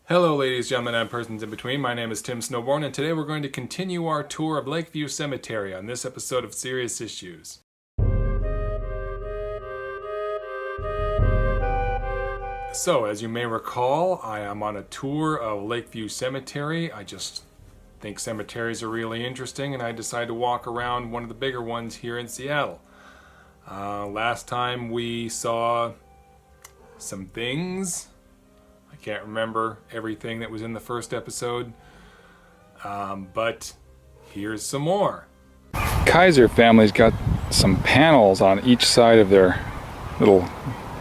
Hello ladies, gentlemen, and persons in between. My name is Tim Snowborn, and today we're going to continue our tour of Lakeview Cemetery on this episode of Serious Issues. So, as you may recall, I am on a tour of Lakeview Cemetery. I just think cemeteries are really interesting, and I decided to walk around one of the bigger ones here in Seattle. Last time we saw some things. I can't remember everything that was in the first episode, but here's some more. Kaiser family's got some panels on each side of their little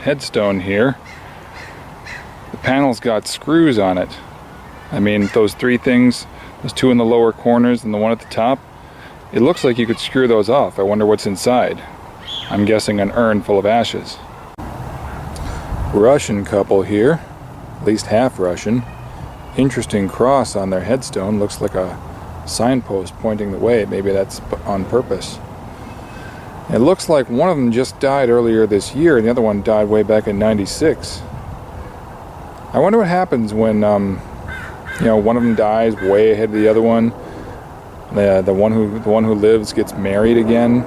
headstone here. The panel's got screws on it. I mean, those three things, those two in the lower corners and the one at the top, it looks like you could screw those off. I wonder what's inside. I'm guessing an urn full of ashes. Russian couple here. At least half Russian. Interesting cross on their headstone. Looks like a signpost pointing the way. Maybe that's on purpose. It looks like one of them just died earlier this year and the other one died way back in '96. I wonder what happens when one of them dies way ahead of the other one. The one who lives gets married again.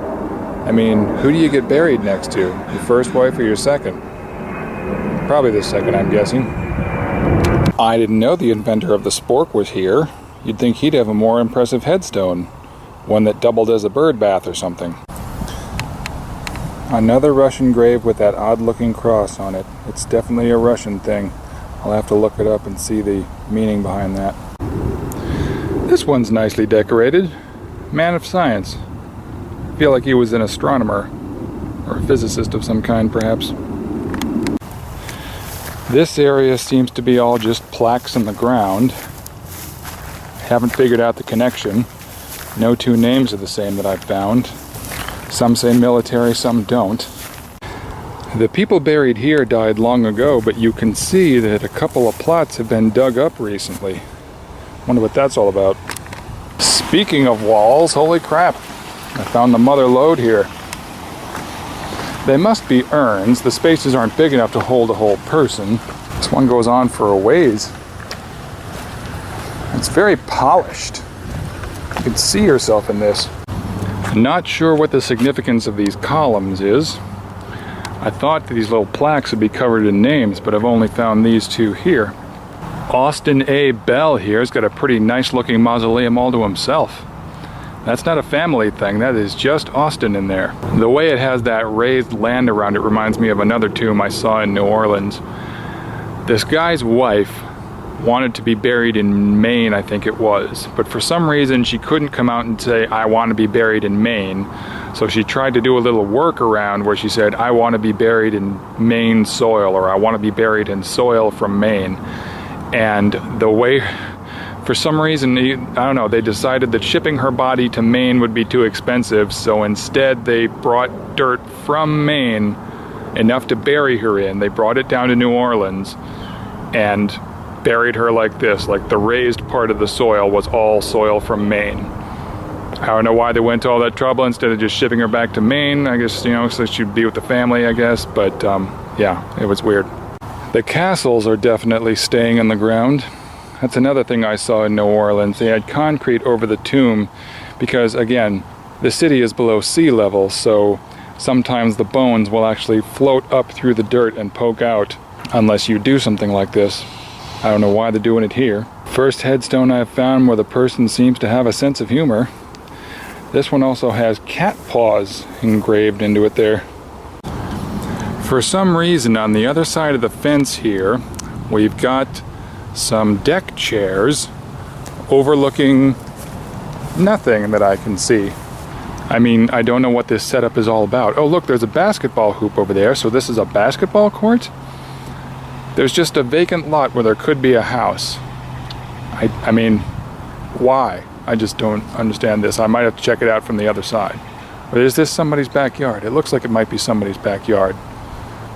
I mean, who do you get buried next to? Your first wife or your second? Probably the second, I'm guessing. I didn't know the inventor of the spork was here. You'd think he'd have a more impressive headstone. One that doubled as a bird bath or something. Another Russian grave with that odd-looking cross on it. It's definitely a Russian thing. I'll have to look it up and see the meaning behind that. This one's nicely decorated. Man of science. I feel like he was an astronomer. Or a physicist of some kind, perhaps. This area seems to be all just plaques in the ground. Haven't figured out the connection. No two names are the same that I've found. Some say military, some don't. The people buried here died long ago, but you can see that a couple of plots have been dug up recently. Wonder what that's all about. Speaking of walls, holy crap. I found the mother lode here. They must be urns. The spaces aren't big enough to hold a whole person. This one goes on for a ways. It's very polished. You can see yourself in this. Not sure what the significance of these columns is. I thought that these little plaques would be covered in names, but I've only found these two here. Austin A. Bell here has got a pretty nice looking mausoleum all to himself. That's not a family thing, that is just Austin in there. The way it has that raised land around it reminds me of another tomb I saw in New Orleans. This guy's wife wanted to be buried in Maine, I think it was, but for some reason she couldn't come out and say, I want to be buried in Maine. So she tried to do a little workaround where she said, I want to be buried in Maine soil, or I want to be buried in soil from Maine. And the way... For some reason, I don't know, they decided that shipping her body to Maine would be too expensive, so instead they brought dirt from Maine, enough to bury her in. They brought it down to New Orleans and buried her like this, like the raised part of the soil was all soil from Maine. I don't know why they went to all that trouble instead of just shipping her back to Maine. I guess, so she'd be with the family, I guess, but yeah, it was weird. The castles are definitely staying in the ground. That's another thing I saw in New Orleans. They had concrete over the tomb because, again, the city is below sea level, so sometimes the bones will actually float up through the dirt and poke out unless you do something like this. I don't know why they're doing it here. First headstone I've found where the person seems to have a sense of humor. This one also has cat paws engraved into it there. For some reason, on the other side of the fence here, we've got some deck chairs overlooking nothing that I can see. I mean, I don't know what this setup is all about. Oh, look, there's a basketball hoop over there, so this is a basketball court? There's just a vacant lot where there could be a house. I mean, why? I just don't understand this. I might have to check it out from the other side. Or is this somebody's backyard? It looks like it might be somebody's backyard.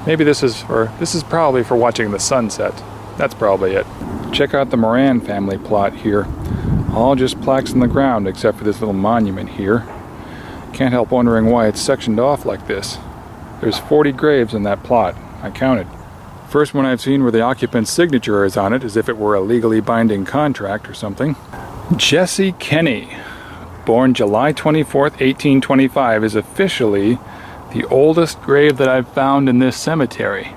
Maybe this is probably for watching the sunset. That's probably it. Check out the Moran family plot here. All just plaques in the ground except for this little monument here. Can't help wondering why it's sectioned off like this. There's 40 graves in that plot. I counted. First one I've seen where the occupant's signature is on it, as if it were a legally binding contract or something. Jesse Kenny, born July 24th, 1825, is officially the oldest grave that I've found in this cemetery.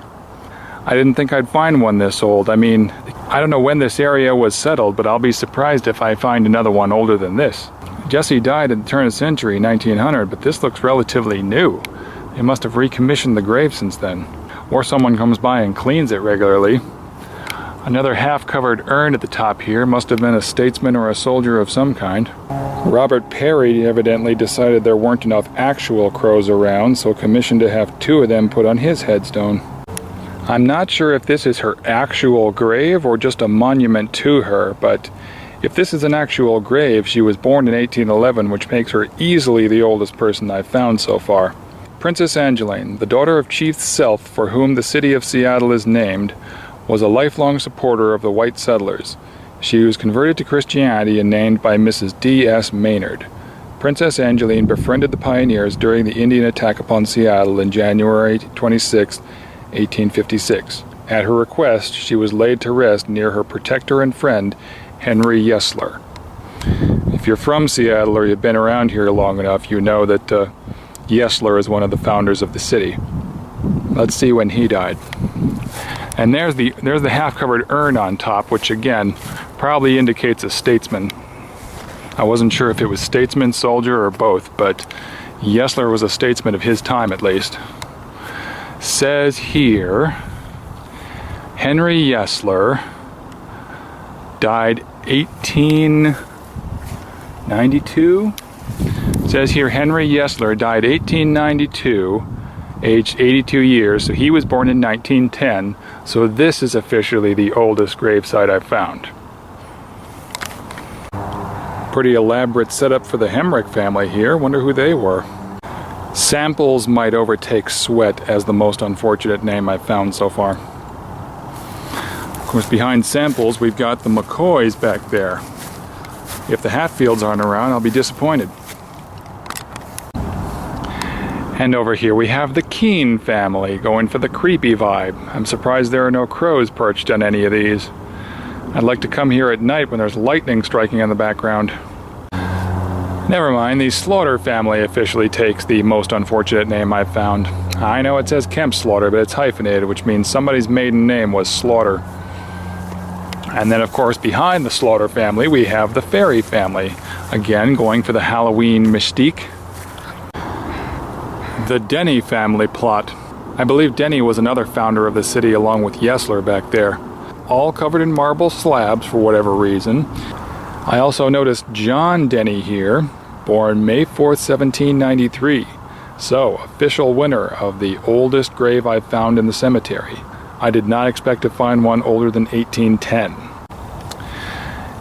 I didn't think I'd find one this old. I mean, I don't know when this area was settled, but I'll be surprised if I find another one older than this. Jesse died at the turn of the century, 1900, but this looks relatively new. They must have recommissioned the grave since then. Or someone comes by and cleans it regularly. Another half-covered urn at the top here must have been a statesman or a soldier of some kind. Robert Perry evidently decided there weren't enough actual crows around, so commissioned to have 2 of them put on his headstone. I'm not sure if this is her actual grave or just a monument to her, but if this is an actual grave, she was born in 1811, which makes her easily the oldest person I've found so far. Princess Angeline, the daughter of Chief Self, for whom the city of Seattle is named, was a lifelong supporter of the white settlers. She was converted to Christianity and named by Mrs. D.S. Maynard. Princess Angeline befriended the pioneers during the Indian attack upon Seattle in January 26, 1856. At her request, she was laid to rest near her protector and friend, Henry Yesler. If you're from Seattle or you've been around here long enough, you know that Yesler is one of the founders of the city. Let's see when he died. And there's the half-covered urn on top, which again probably indicates a statesman. I wasn't sure if it was statesman, soldier, or both, but Yesler was a statesman of his time at least. Says here, Henry Yesler died 1892. Says here Henry Yesler died 1892, aged 82 years, so he was born in 1910, so this is officially the oldest gravesite I've found. Pretty elaborate setup for the Hemrick family here. Wonder who they were. Samples might overtake Sweat as the most unfortunate name I've found so far. Of course, behind Samples, we've got the McCoys back there. If the Hatfields aren't around, I'll be disappointed. And over here we have the Keene family, going for the creepy vibe. I'm surprised there are no crows perched on any of these. I'd like to come here at night when there's lightning striking in the background. Never mind, the Slaughter family officially takes the most unfortunate name I've found. I know it says Kemp Slaughter, but it's hyphenated, which means somebody's maiden name was Slaughter. And then, of course, behind the Slaughter family, we have the Ferry family. Again, going for the Halloween mystique. The Denny family plot. I believe Denny was another founder of the city along with Yesler back there. All covered in marble slabs for whatever reason. I also noticed John Denny here, born May 4th, 1793. So, official winner of the oldest grave I've found in the cemetery. I did not expect to find one older than 1810.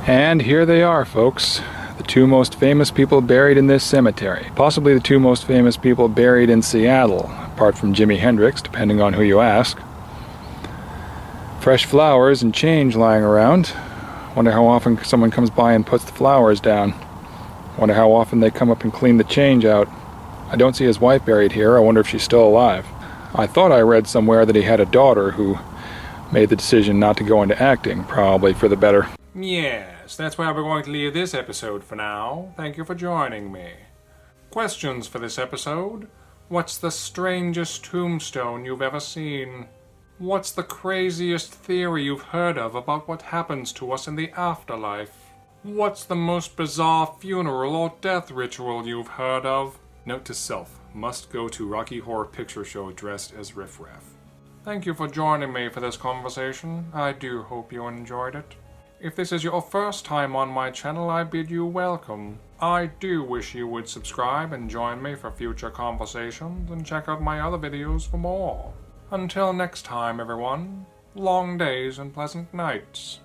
And here they are, folks. The 2 most famous people buried in this cemetery. Possibly the 2 most famous people buried in Seattle, apart from Jimi Hendrix, depending on who you ask. Fresh flowers and change lying around. Wonder how often someone comes by and puts the flowers down. Wonder how often they come up and clean the change out. I don't see his wife buried here. I wonder if she's still alive. I thought I read somewhere that he had a daughter who made the decision not to go into acting, probably for the better. Yes, that's where we're going to leave this episode for now. Thank you for joining me. Questions for this episode? What's the strangest tombstone you've ever seen? What's the craziest theory you've heard of about what happens to us in the afterlife? What's the most bizarre funeral or death ritual you've heard of? Note to self, must go to Rocky Horror Picture Show dressed as Riff Raff. Thank you for joining me for this conversation. I do hope you enjoyed it. If this is your first time on my channel, I bid you welcome. I do wish you would subscribe and join me for future conversations, and check out my other videos for more. Until next time, everyone, long days and pleasant nights.